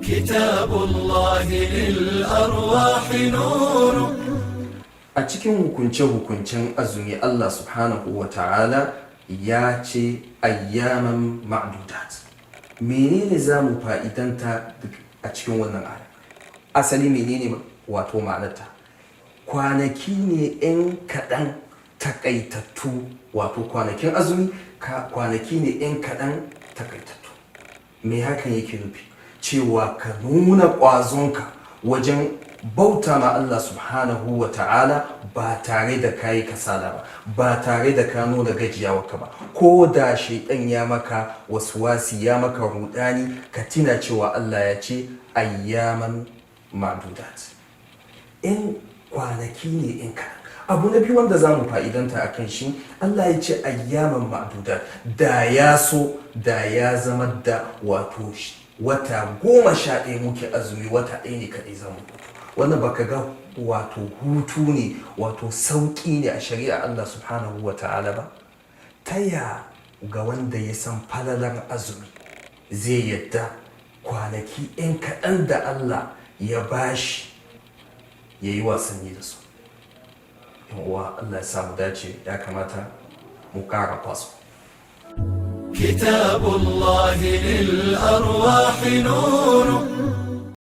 كتاب الله للأرواح نور. A cikin hukunce-hukuncen azumi Allah subhanahu wa ta'ala ya ce ayyaman ma'dudat. Menene za mu fa'idanta a cikin wannan aya? Asali menene wato ma'anarta? Kwanaki ne 'yan kaɗan takaitattu, wato kwanakin azumi kwanaki ne 'yan kaɗan takaitattu. Me hakan yake nufi? Cewa ka nuna ƙwazonka wajen bauta ma Allah subhanahu wa ta'ala ba tare da kayi kasala ba, ba tare da ka nuna gajiyawarka ba. Ko da shaidan ya maka waswasi, ya maka rudani, ka tuna cewa Allah ya ce ayyaman ma'dudat, in kwanaki ne in ka. Abu na biyu wanda za mu fa'idanta a kan shi, Allah ya ce ayyaman ma'dudat, da ya so da ya zama da wato wata 11 muke azumi, wata ɗaya ne kaɗai zama. Wannan baka ga wato hutu ne, wato sauƙi ne a shari'a Allah subhanahu wa ta'ala ba? Taya ga wanda ya san falalar azumi zai yadda kwanaki 'yan kaɗan da Allah ya bashi ya yi wasanni da su? Uwa Allah ya samu dace, ya kamata mu ƙara faso. كتاب الله للأرواح نور.